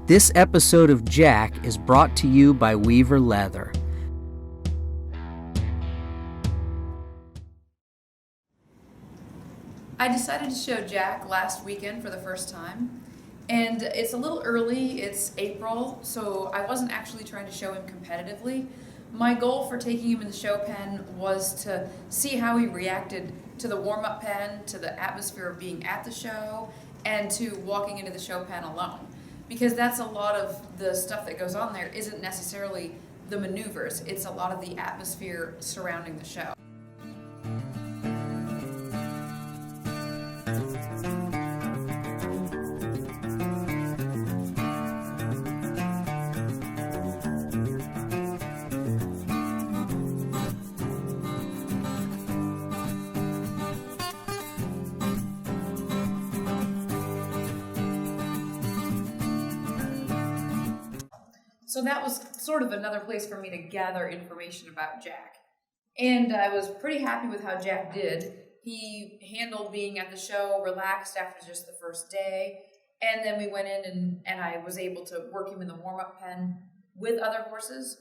This episode of Jac is brought to you by Weaver Leather. I decided to show Jac last weekend for the first time, and it's a little early, it's April, so I wasn't actually trying to show him competitively. My goal for taking him in the show pen was to see how he reacted to the warm-up pen, to the atmosphere of being at the show, and to walking into the show pen alone. Because that's a lot of the stuff that goes on there isn't necessarily the maneuvers, it's a lot of the atmosphere surrounding the show. So that was sort of another place for me to gather information about Jac. And I was pretty happy with how Jac did. He handled being at the show, relaxed after just the first day. And then we went in and I was able to work him in the warm-up pen with other horses.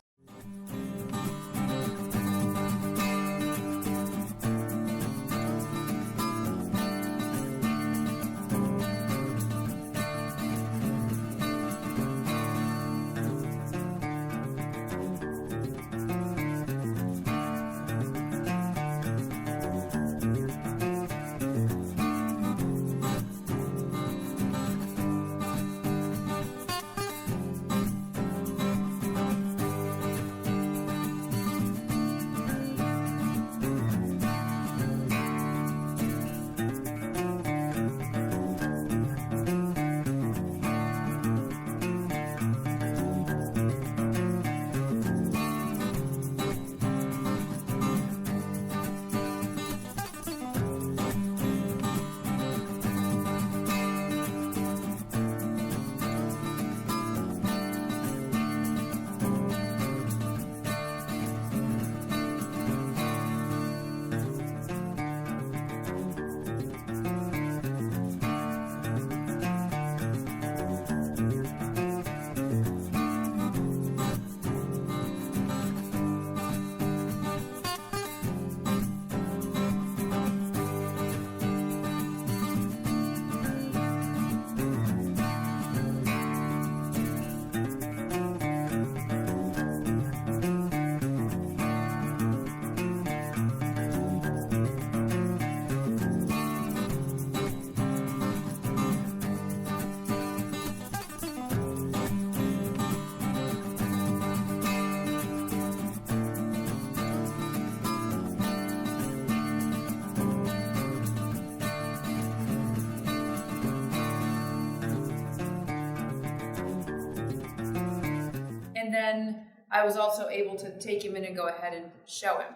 And then I was also able to take him in and go ahead and show him.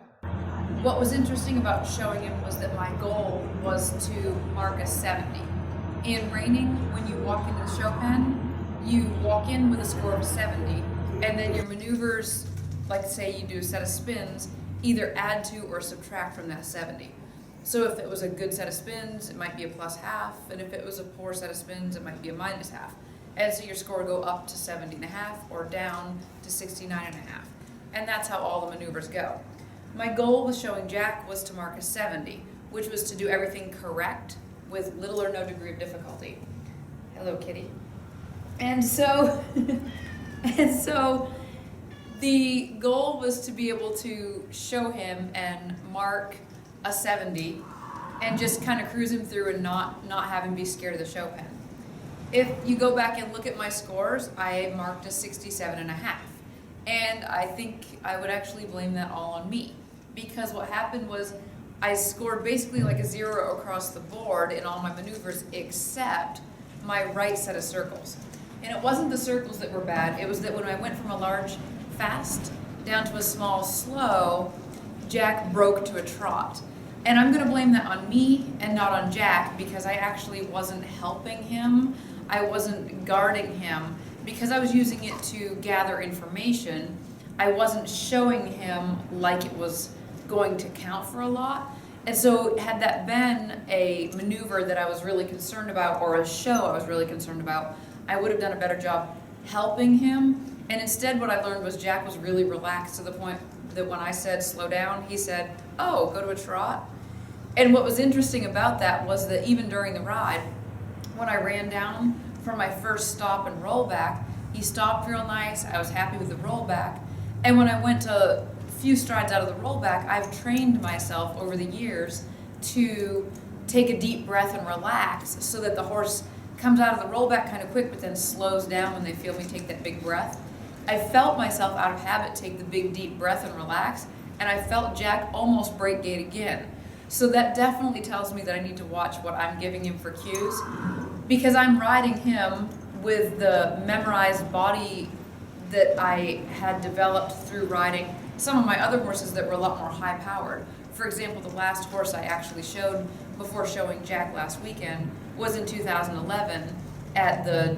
What was interesting about showing him was that my goal was to mark a 70. In reining, when you walk into the show pen, you walk in with a score of 70, and then your maneuvers, like say you do a set of spins, either add to or subtract from that 70. So if it was a good set of spins, it might be a plus half, and if it was a poor set of spins, it might be a minus half. And so your score would go up to 70.5 or down to 69.5. And that's how all the maneuvers go. My goal with showing Jac was to mark a 70, which was to do everything correct with little or no degree of difficulty. Hello, kitty. And so, the goal was to be able to show him and mark a 70 and just kind of cruise him through and not have him be scared of the show pen. If you go back and look at my scores, I marked a 67.5. And I think I would actually blame that all on me. Because what happened was I scored basically like a 0 across the board in all my maneuvers except my right set of circles. And it wasn't the circles that were bad, it was that when I went from a large fast down to a small slow, Jac broke to a trot. And I'm gonna blame that on me and not on Jac because I actually wasn't helping him. I wasn't guarding him because I was using it to gather information. I wasn't showing him like it was going to count for a lot. And so had that been a maneuver that I was really concerned about or a show I was really concerned about, I would have done a better job helping him. And instead what I learned was Jack was really relaxed to the point that when I said slow down, he said, oh, go to a trot. And what was interesting about that was that even during the ride, when I ran down for my first stop and rollback, he stopped real nice. I was happy with the rollback. And when I went to a few strides out of the rollback, I've trained myself over the years to take a deep breath and relax so that the horse comes out of the rollback kind of quick but then slows down when they feel me take that big breath. I felt myself out of habit take the big deep breath and relax, and I felt Jack almost break gait again. So that definitely tells me that I need to watch what I'm giving him for cues, because I'm riding him with the memorized body that I had developed through riding some of my other horses that were a lot more high powered. For example, the last horse I actually showed before showing Jack last weekend was in 2011 at the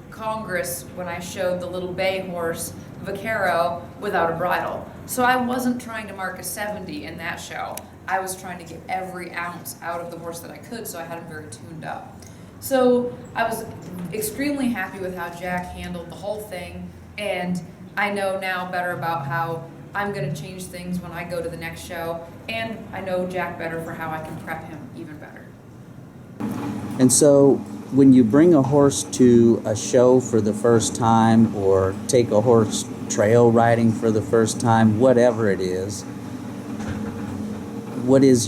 Congress when I showed the little bay horse Vaquero without a bridle. So I wasn't trying to mark a 70 in that show. I was trying to get every ounce out of the horse that I could, so I had him very tuned up. So I was extremely happy with how Jack handled the whole thing, and I know now better about how I'm going to change things when I go to the next show, and I know Jack better for how I can prep him even better. And so when you bring a horse to a show for the first time or take a horse trail riding for the first time, whatever it is, what is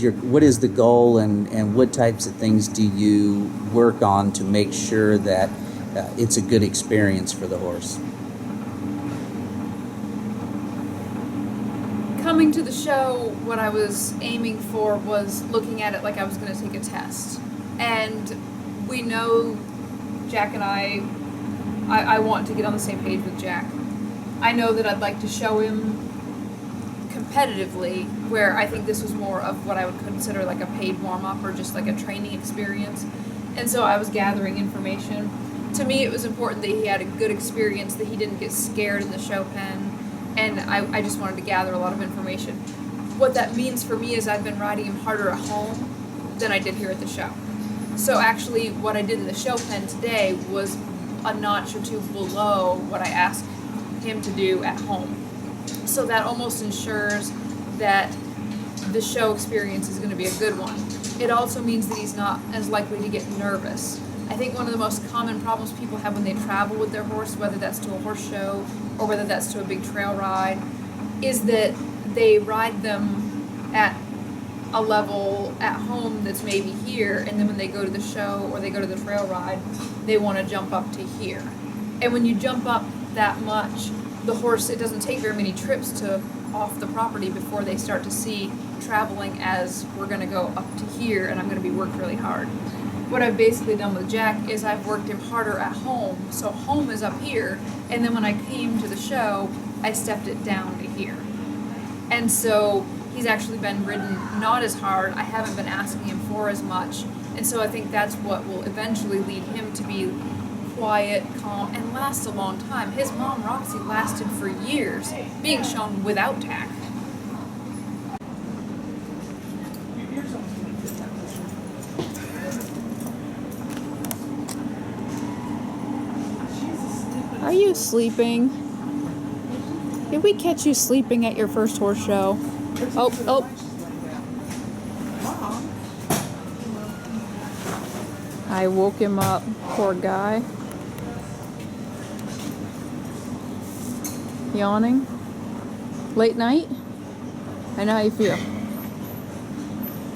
the goal, and what types of things do you work on to make sure that it's a good experience for the horse? Coming to the show, what I was aiming for was looking at it like I was going to take a test. And we know Jack and I want to get on the same page with Jack. I know that I'd like to show him competitively, where I think this was more of what I would consider like a paid warm-up or just like a training experience. And so I was gathering information. To me, it was important that he had a good experience, that he didn't get scared in the show pen, and I just wanted to gather a lot of information. What that means for me is I've been riding him harder at home than I did here at the show. So actually what I did in the show pen today was a notch or two below what I asked him to do at home. So that almost ensures that the show experience is going to be a good one. It also means that he's not as likely to get nervous. I think one of the most common problems people have when they travel with their horse, whether that's to a horse show or whether that's to a big trail ride, is that they ride them at a level at home that's maybe here, and then when they go to the show or they go to the trail ride, they want to jump up to here. And when you jump up that much, the horse, it doesn't take very many trips to off the property before they start to see traveling as we're going to go up to here and I'm going to be worked really hard. What I've basically done with Jack is I've worked him harder at home, so home is up here, and then when I came to the show, I stepped it down to here. And so he's actually been ridden not as hard. I haven't been asking him for as much, and so I think that's what will eventually lead him to be quiet, calm, and last a long time. His mom, Roxy, lasted for years being shown without tack. Are you sleeping? Did we catch you sleeping at your first horse show? Oh. I woke him up, poor guy. Yawning? Late night? I know how you feel.